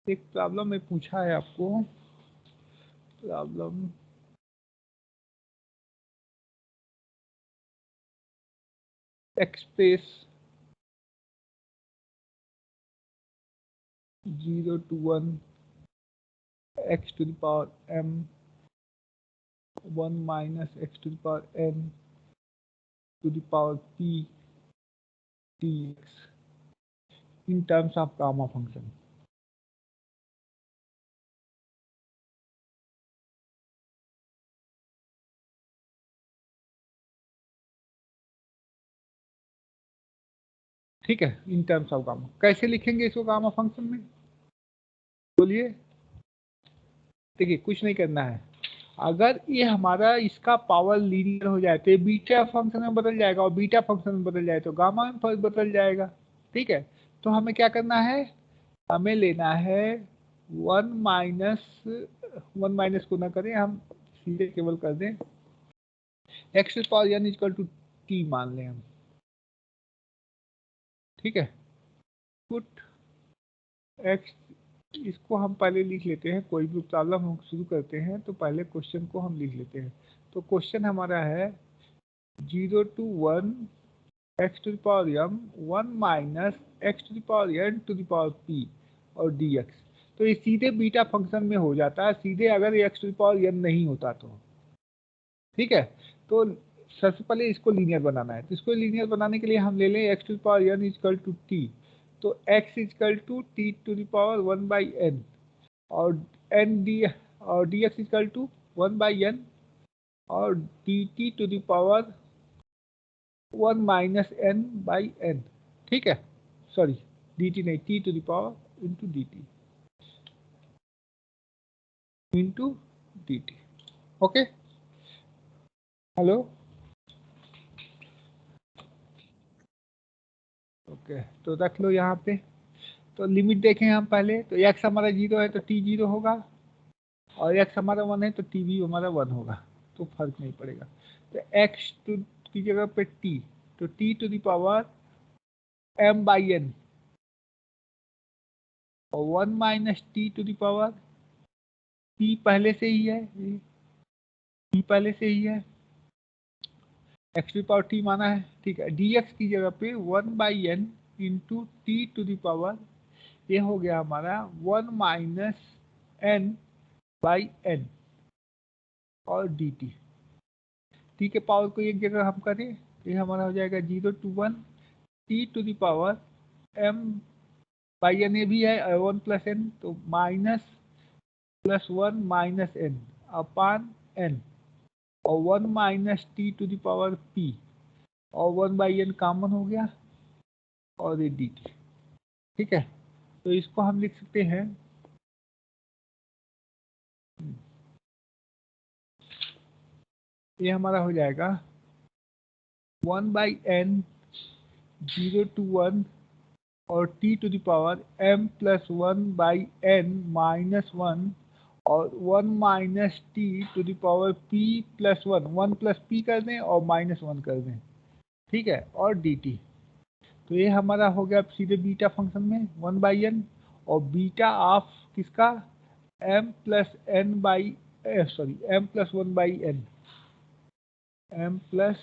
एक प्रॉब्लम में पूछा है आपको, problem express 0 to 1 x to the power m 1 minus x to the power n to the power p dx in terms of gamma function। ठीक है, इन टर्म्स ऑफ गामा कैसे लिखेंगे इसको गामा फंक्शन में, बोलिए। देखिए कुछ नहीं करना है, अगर ये हमारा इसका पावर लीनियर हो जाए तो ये बीटा फंक्शन में बदल जाएगा, और बीटा फंक्शन में बदल जाए तो गामा में बदल जाएगा। ठीक है, तो हमें क्या करना है, हमें लेना है 1 - को ना करें, हम सीधे केवल कर दें x पावर n = t मान लें हम। ठीक है, पुट x, इसको हम पहले लिख लेते हैं, कोई भी प्रॉब्लम हम शुरू करते हैं तो पहले क्वेश्चन को हम लिख लेते हैं। तो क्वेश्चन हमारा है 0 to 1 x to the power m 1 minus x to the power n to the power p और dx। तो ये सीधे बीटा फंक्शन में हो जाता है, सीधे अगर x to the power n नहीं होता तो। ठीक है, तो सबसे पहले इसको लीनियर बनाना है, तो इसको लीनियर बनाने के लिए हम ले लें x to the power n = t। तो x = t to the power 1/n और और dx = 1/n और dt to the power 1 - n/n। ठीक है, सॉरी dt नहीं, t to the power into dt। Okay, hello, okay, तो रख लो यहाँ पे। तो लिमिट देखें हम पहले, तो x हमारा 0 है तो t 0 होगा, और x हमारा 1 है तो t भी हमारा 1 होगा, तो फर्क नहीं पड़ेगा। तो x की जगह पे t, तो t to the power m/n और 1 minus t to the power p पहले से ही है, p पहले से ही है, x to the power t माना है, ठीक है। dx की जगह पे 1/n into t to the power, ये हो गया हमारा 1 माइनस n/n और dt। t के पावर को एक जगह हम करें तो ये हमारा हो जाएगा 0 to 1 t to the power m/n, ये भी है 1 प्लस n, तो minus plus 1 minus n upon n और 1 minus t to the power p और 1/n कॉमन हो गया और ये dt, ठीक है। तो इसको हम लिख सकते हैं, ये हमारा हो जाएगा 1/n 0 to 1 और t to the power m plus 1/n minus 1 और 1 minus t to the power p plus 1 plus p कर दें और माइनस 1 कर दें, ठीक है, और dt। तो ये हमारा हो गया सीधे बीटा फंक्शन में 1/n और बीटा ऑफ किसका, m plus 1/n, m plus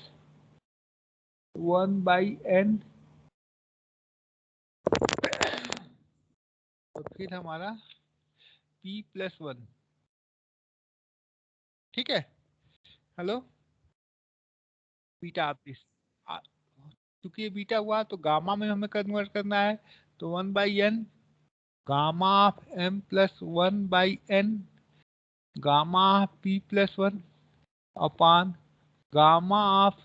1/n और फिर हमारा p प्लस 1, ठीक है। हेलो, बीटा आप इस चूंकि ये बीटा हुआ तो गामा में हमें कन्वर्ट करना है, तो 1/n gamma of m plus 1/n gamma of p plus 1 upon gamma of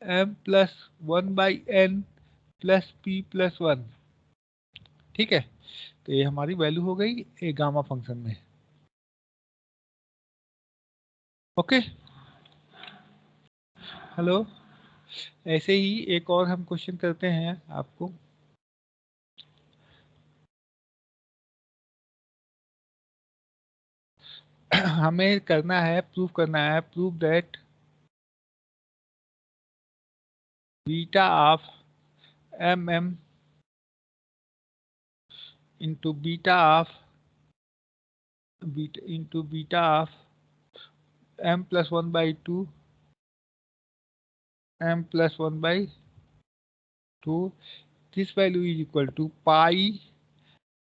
m plus 1/n plus p plus 1, ठीक है। तो ये हमारी वैल्यू हो गई ए गामा फंक्शन में, ओके। हेलो, ऐसे ही एक और हम क्वेश्चन करते हैं आपको। हमें करना है, prove that beta of mm into beta of m plus 1/2 m plus 1/2, this value is equal to pi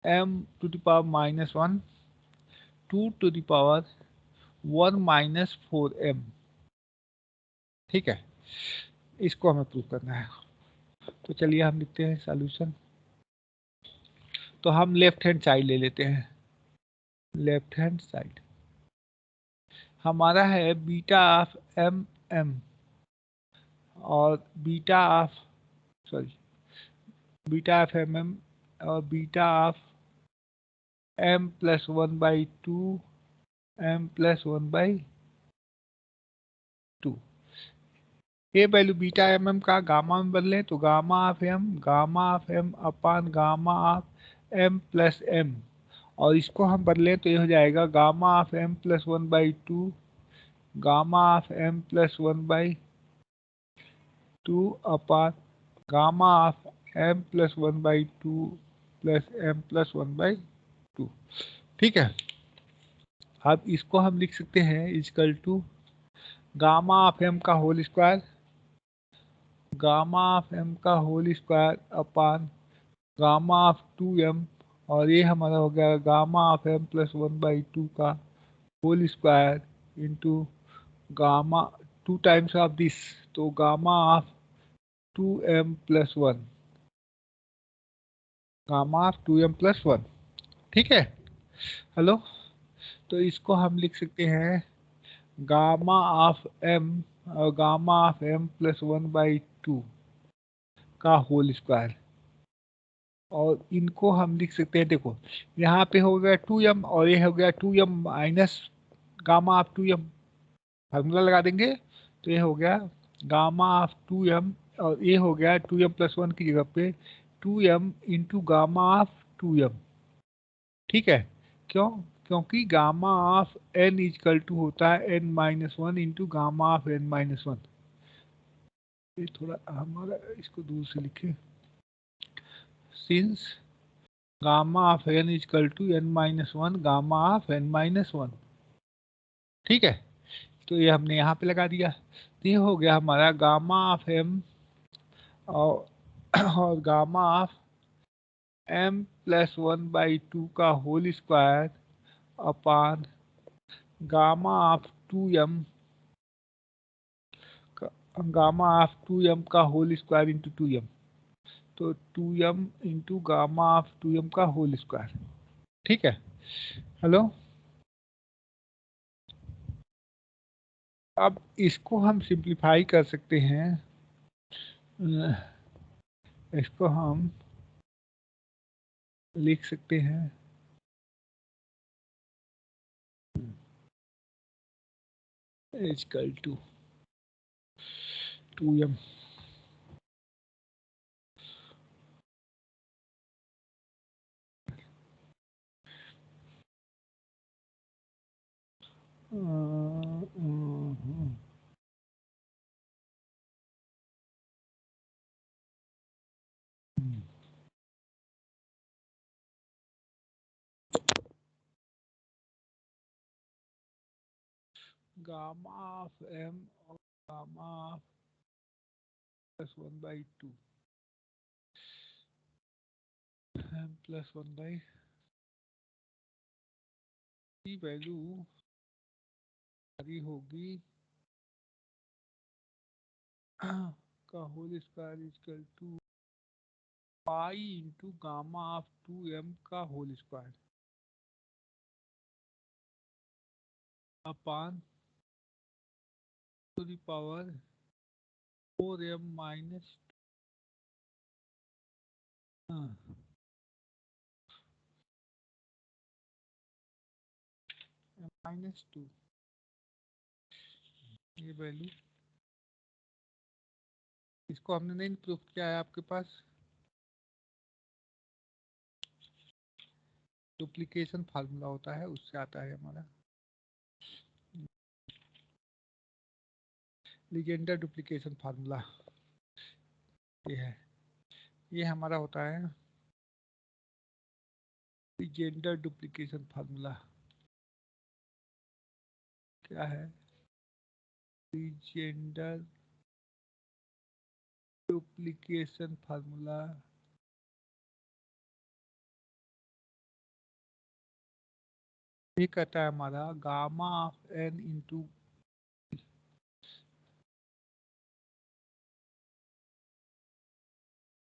m to the power minus 1 2 to the power 1 minus 4m, ठीक है। इसको हमें प्रूव करना है, तो चलिए हम लिखते हैं सॉल्यूशन। तो हम लेफ्ट हैंड साइड ले लेते हैं, लेफ्ट हैंड साइड हमारा है बीटा ऑफ एम एम और बीटा ऑफ एम एम और beta of m plus 1/2 m plus 1/2, ये वैल्यू बीटा एम एम का गामा में बदलें तो gamma of m upon gamma of m plus m, और इसको हम बदलें तो ये हो जाएगा gamma of m plus 1/2 gamma of m plus 1/2 upon gamma of m plus 1/2 plus m plus 1/2, ठीक है। अब इसको हम लिख सकते हैं equal to gamma of m का whole square, gamma of m का whole square upon gamma of 2m, और ये हमारा हो गया गामा ऑफ m प्लस 1/2 का whole square into gamma 2 times of this, तो gamma of 2m plus 1, gamma of 2m plus 1, ठीक है। हेलो, तो इसको हम लिख सकते हैं गामा ऑफ m और गामा ऑफ m प्लस 1/2 का होल स्क्वायर, और इनको हम लिख सकते हैं, देखो यहाँ पे हो गया 2m और ये हो गया 2m minus gamma of 2m, formula लगा देंगे तो ये हो गया गामा ऑफ 2m और ये हो गया 2m प्लस 1 की जगह पे 2m into gamma of 2m, ठीक है। क्यों, क्योंकि gamma of n equal to होता है n-1 into gamma of n-1। ये थोड़ा हमारा इसको दूर से लिखे, since gamma of n equal to n-1 gamma of n-1। ठीक है, तो ये हमने यहाँ पे लगा दिया। तो ये हो गया हमारा गामा ऑफ m और गामा ऑफ m+1/2 का whole square upon gamma of 2m gamma of 2m का होल स्क्वायर इंटू 2m। तो 2m into gamma of 2m का होल स्क्वायर। ठीक है, हेलो। अब इसको हम सिंप्लीफाई कर सकते हैं, इसको हम लिख सकते हैं equal to 2m gamma of m और गामा ऑफ +1/2 m +1/2 की वैल्यू हमारी होगी का whole square equal to pi into gamma of 2m का whole square upon to the power 4m minus -2। ये वैल्यू, इसको हमने नहीं प्रूफ किया है, आपके पास डुप्लीकेशन फार्मूला होता है, उससे आता है हमारा लीजेंडर डुप्लीकेशन फार्मूला। ये है, ये हमारा होता है लीजेंडर डुप्लीकेशन फार्मूला। क्या है लीजेंडर डुप्लीकेशन फार्मूला? ये कहता है हमारा gamma of n into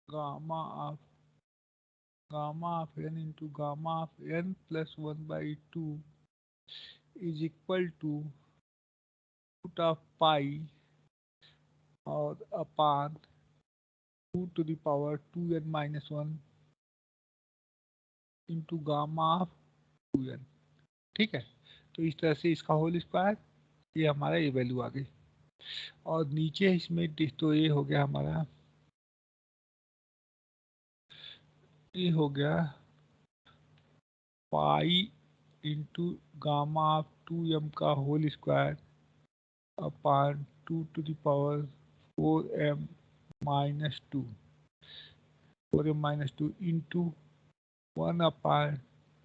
gamma of n into gamma of n+1/2 is equal to root of pi और upon 2 to the power 2n-1 into gamma of 2n। ठीक है, तो इस तरह से इसका होल स्क्वायर, ये हमारा ये वैल्यू आ गई। और नीचे इसमें तो ये हो गया हमारा, ये हो गया pi into gamma of 2m का whole square upon 2 to the power 4m-2 into 1 upon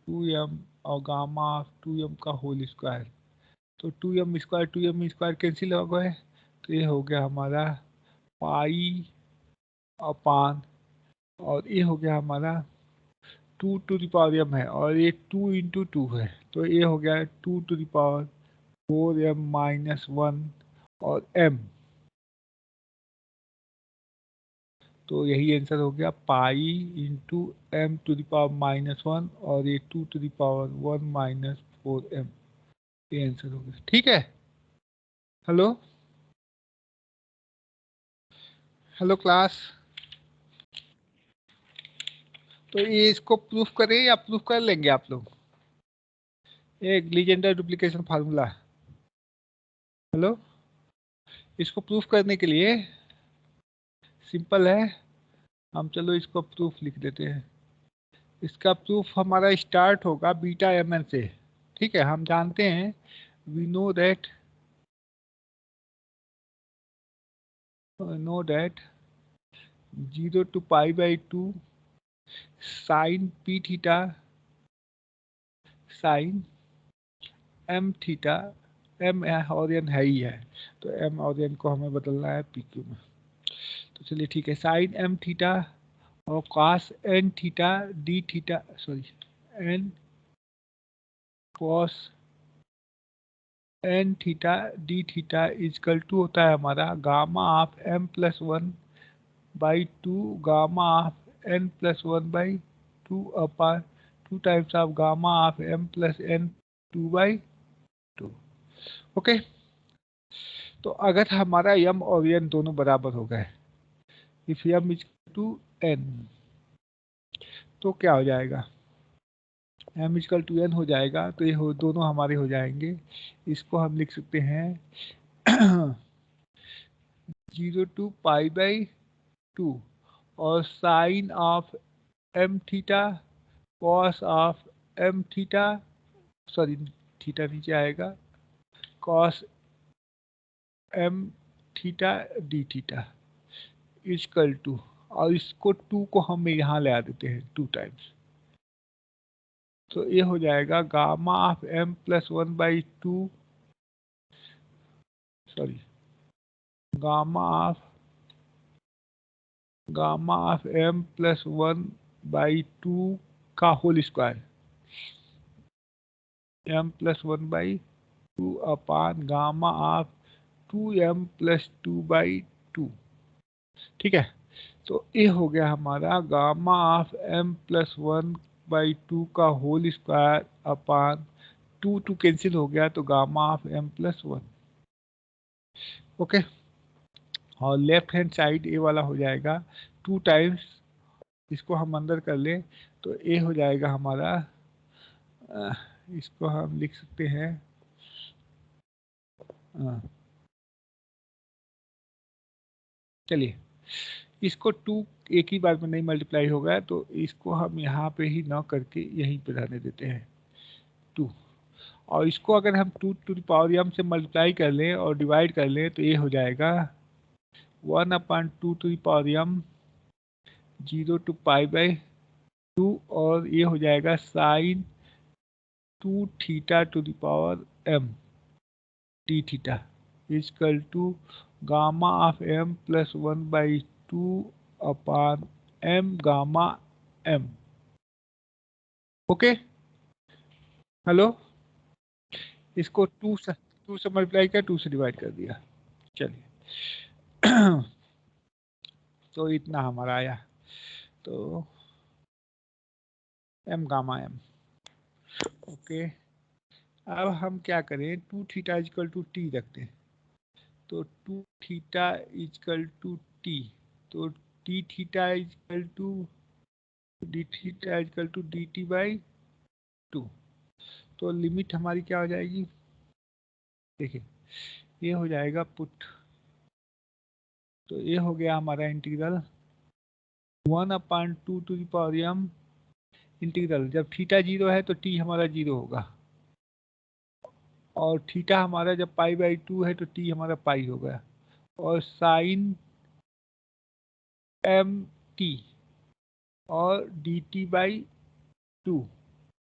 2m और गामा ऑफ 2m का होल स्क्वायर। तो 2m स्क्वायर कैंसिल हो गए, तो ये हो गया हमारा पाई अपान, और ये हो गया हमारा 2 टू द पावर m है, और ये 2 इंटू 2 है, तो ये हो गया 2 टू द पावर 4m-1 और m। तो यही आंसर हो गया pi into m to the power -1 और ये 2 टू द पावर 1 - 4m। ये आंसर हो गया। ठीक है, हेलो हेलो क्लास। तो ये इसको प्रूफ करें या प्रूफ कर लेंगे आप लोग? एक लीजेंडर डुप्लीकेशन फार्मूला। हेलो, इसको प्रूफ करने के लिए सिंपल है, हम चलो इसको प्रूफ लिख देते हैं। इसका प्रूफ हमारा स्टार्ट होगा बीटा mn से। ठीक है, हम जानते हैं we know that 0 to pi by 2 sin p theta sin m theta, m और n है ही है, तो m और n को हमें बदलना है पी क्यू में। तो चलिए ठीक है, साइन m थीटा और cos n theta d theta, sorry n cos n theta d theta equal to होता है हमारा gamma of m plus one by two gamma of n plus one by two upon 2 times of gamma of m plus n 2 by 2। Okay, तो अगर हमारा m और n दोनों बराबर हो गए, if m is two n, तो क्या हो जाएगा, m इजकल टू n हो जाएगा, तो ये दोनों हमारे हो जाएंगे। इसको हम लिख सकते हैं 0 टू पाई बाई 2 और sine of m theta cos of m theta, sorry theta नीचे आएगा, cos m theta D theta equal to, और इसको 2 को हम यहाँ ले आ देते हैं 2 टाइम्स, तो ये हो जाएगा gamma of m plus one by two, sorry gamma of m plus one by two का whole square, m plus one by two upon gamma of 2m plus two by two. ठीक है, तो ये हो गया हमारा gamma of m plus one by two का whole square upon 2 cancel हो गया, तो gamma of m plus one. Okay, और लेफ्ट हैंड साइड ए वाला हो जाएगा 2 टाइम्स, इसको हम अंदर कर लें तो ए हो जाएगा हमारा, इसको हम लिख सकते हैं चलिए, इसको 2 एक ही बार में नहीं मल्टीप्लाई होगा, तो इसको हम यहाँ पे ही ना करके यहीं पे रहने देते हैं 2, और इसको अगर हम 2 टू द पावर m से मल्टीप्लाई कर लें और डिवाइड कर लें, तो ये हो जाएगा 1 upon 2 to the power m 0 to pi by 2, और ये हो जाएगा sine 2 theta to the power m d theta equal to gamma of m plus one by two upon m gamma m। Okay, hello, इसको 2 से multiply किया, 2 से divide कर दिया, चलिए तो इतना हमारा आया, तो m गामा m। ओके, अब हम क्या करें, 2 थीटा इजकल टू टी रखते हैं, तो 2 थीटा इजकल टू टी, तो t theta equal to d theta equal to d t by 2, तो लिमिट हमारी क्या हो जाएगी, देखिए ये हो जाएगा पुट, तो ये हो गया हमारा integral 1 upon 2 to the power m integral, जब थीटा 0 है तो टी हमारा 0 होगा, और थीटा हमारा जब पाई बाई 2 है तो टी हमारा पाई होगा, और साइन m टी और डी टी बाई 2।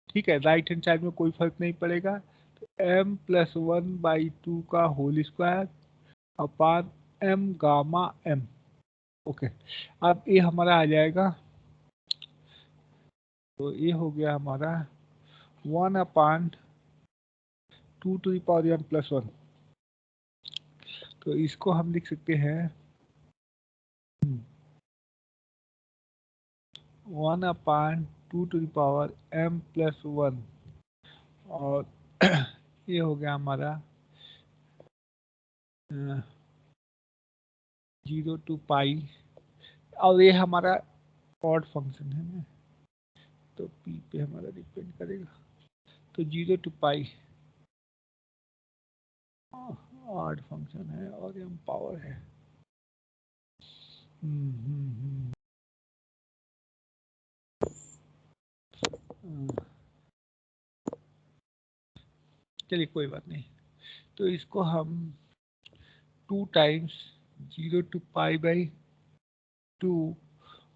ठीक है, राइट हैंड साइड में कोई फर्क नहीं पड़ेगा, तो m plus one by two का whole square upon m gamma m। Okay, अब ये हमारा आ जाएगा, तो ये हो गया हमारा 1 upon 2 to the power m plus one, तो इसको हम लिख सकते हैं 1 upon 2 to the power m plus one, और ये हो गया हमारा 0 टू पाई, और ये हमारा ऑड फंक्शन है ना, तो p पे हमारा डिपेंड करेगा, तो 0 टू पाई ऑड फंक्शन है और m पावर है। हम्म, हम्म, हम्म, हम्म। चलिए कोई बात नहीं। तो इसको हम 2 टाइम्स 0 to π/2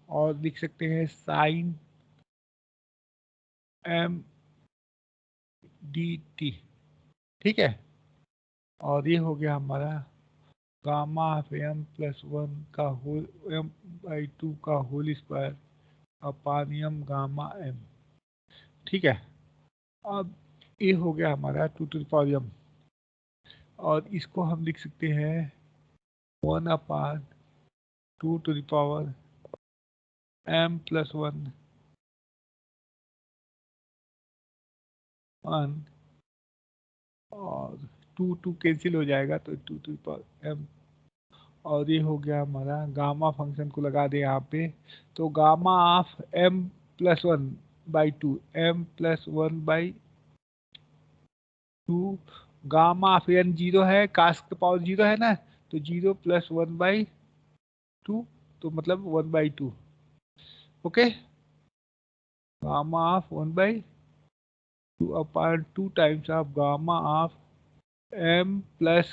और लिख सकते हैं साइन m dt, ठीक है। और ये हो गया हमारा गामा ऑफ m प्लस 1 का होल m/2 का whole square upon m gamma m, ठीक है। अब ये हो गया हमारा 2 to the power m, और इसको हम लिख सकते हैं 1 upon 2 to the power m plus 1 और 2 कैंसिल हो जाएगा तो 2 to the power m, और ये हो गया हमारा गामा फंक्शन को लगा दे यहाँ पे, तो gamma of m plus 1/2 m plus 1/2 gamma of n 0 है, कास का पावर 0 है ना, तो 0 प्लस 1/2 तो मतलब 1/2, okay. Gamma of 1/2 upon 2 times of gamma of m plus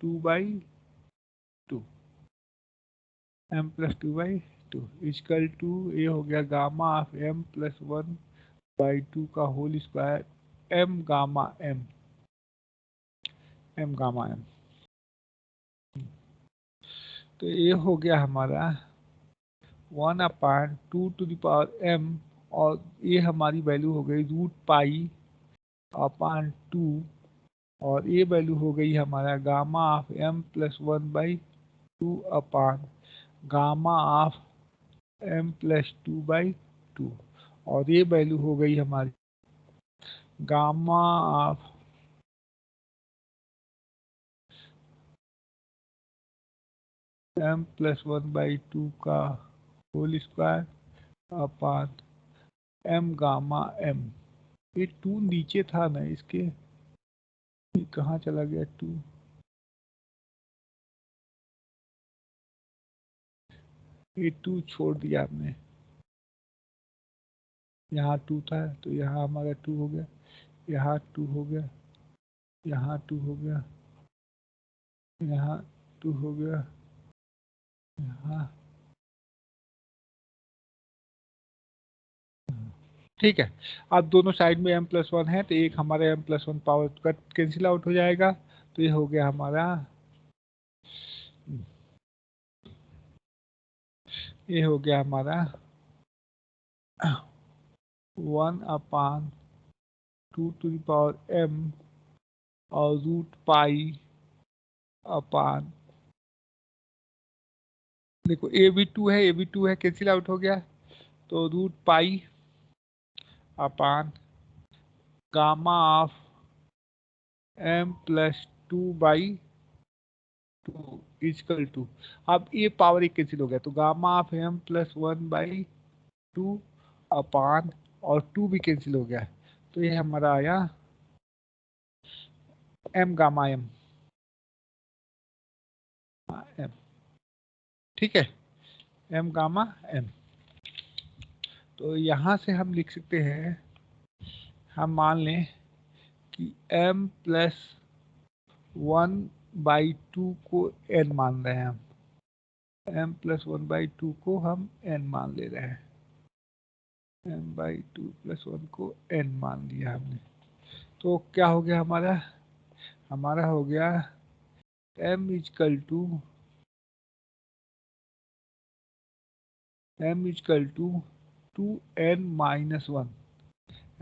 2/2 m plus 2/2 equal to ये हो गया गामा ऑफ m प्लस 1/2 का whole square m gamma m। तो ये हो गया हमारा 1 upon 2 to the power m, और ये हमारी वैल्यू हो गई √π/2, और ये वैल्यू हो गई हमारा gamma of m plus 1/2 upon gamma of m plus 2/2, और ये वैल्यू हो गई हमारी गामा ऑफ m प्लस 1/2 का whole square upon m gamma m। ये 2 नीचे था ना, इसके कहाँ चला गया 2? ये 2 छोड़ दिया आपने, यहाँ 2 था तो यहाँ हमारा 2 हो गया, यहाँ 2 हो गया, यहाँ 2 हो गया, यहाँ 2 हो गया, यहाँ, ठीक है। अब दोनों साइड में m प्लस 1 है तो एक हमारा m plus 1 power cut cancel out हो जाएगा, तो ये हो गया हमारा, ये हो गया हमारा 1 upon 2 to the power m और √π अपान, देखो ए भी 2 है, ए भी 2 है, कैंसिल आउट हो गया, तो √π upon gamma of m plus 2/2 equal to, अब ये पावर एक कैंसिल हो गया, तो gamma of m plus 1/2 upon, और 2 भी कैंसिल हो गया, तो ये हमारा आया m गामा m, ठीक है, m गामा m। तो यहाँ से हम लिख सकते हैं, हम मान लें कि m प्लस 1/2 को n मान रहे हैं हम, m प्लस 1/2 को हम n मान ले रहे हैं, m/2 प्लस 1 को n मान लिया हमने, तो क्या हो गया हमारा, हमारा हो गया m equal to 2n minus 1,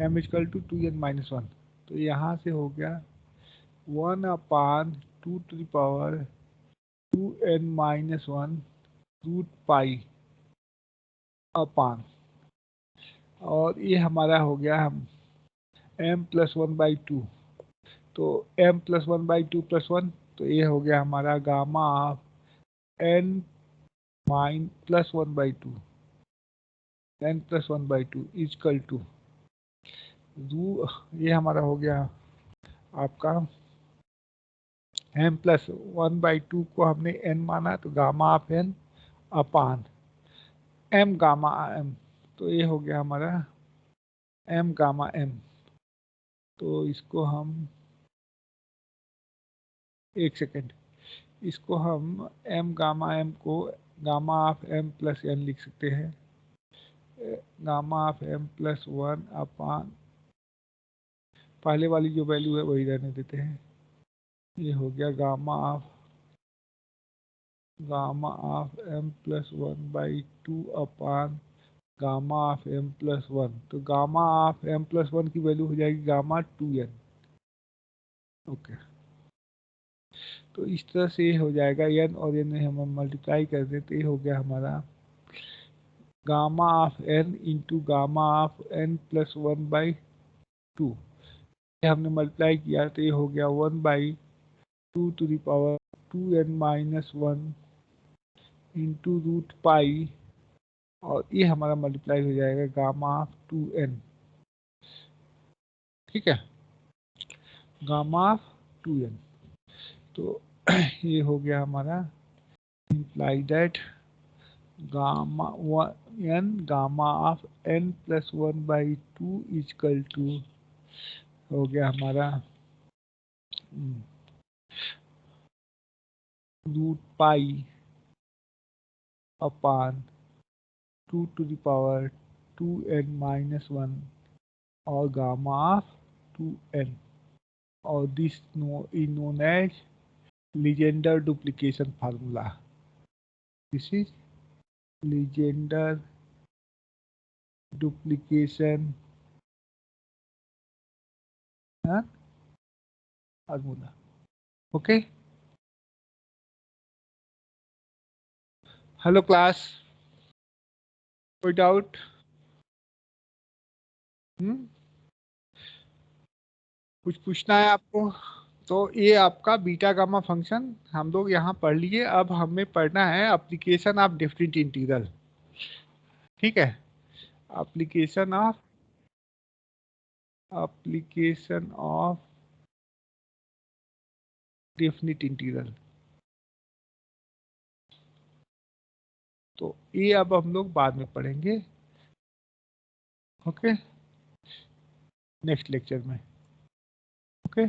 m equal to 2n minus 1, तो यहाँ से हो गया 1 upon 2 to the power 2n minus 1 √π upon, और ये हमारा हो गया हम m प्लस 1/2, तो m प्लस 1/2 प्लस 1, तो ये हो गया हमारा gamma of n plus 1/2, n plus 1/2 equal to ये हमारा हो गया आपका m प्लस 1/2 को हमने n माना, तो gamma of n upon m gamma m, तो ये हो गया हमारा m गामा m। तो इसको हम एक सेकेंड, इसको हम एम गामा एम को gamma of M plus n लिख सकते हैं, gamma of M plus 1 upon पहले वाली जो वैल्यू है वही रहने देते हैं, ये हो गया gamma of M plus 1/2 upon gamma of M plus 1। तो गामा ऑफ एम प्लस 1 की वैल्यू हो जाएगी गामा 2n। ओके, तो इस तरह से ये हो जाएगा n और n हम मल्टीप्लाई कर दें तो ये हो गया हमारा gamma of n into gamma of n plus 1/2। ये हमने मल्टीप्लाई किया तो ये हो गया 1/2 to the power 2n minus 1 into root pi, और ये हमारा मल्टीप्लाई हो जाएगा गामा ऑफ 2n। ठीक है, गामा ऑफ 2n। तो ये हो गया हमारा imply that gamma n gamma of n plus 1/2 equal to हो गया हमारा root pi upon 2 to the power 2n minus 1 और गामा ऑफ 2n, और this is known as Legendre duplication formula. This is Legendre duplication formula. Okay. Hello class. कोई doubt? कुछ पूछना है आपको? तो ये आपका बीटा गामा फंक्शन हम लोग यहाँ पढ़ लिए। अब हमें पढ़ना है एप्लीकेशन ऑफ डेफिनिट इंटीग्रल। ठीक है, एप्लीकेशन ऑफ डेफिनिट इंटीग्रल। तो ये अब हम लोग बाद में पढ़ेंगे, ओके, नेक्स्ट लेक्चर में। ओके।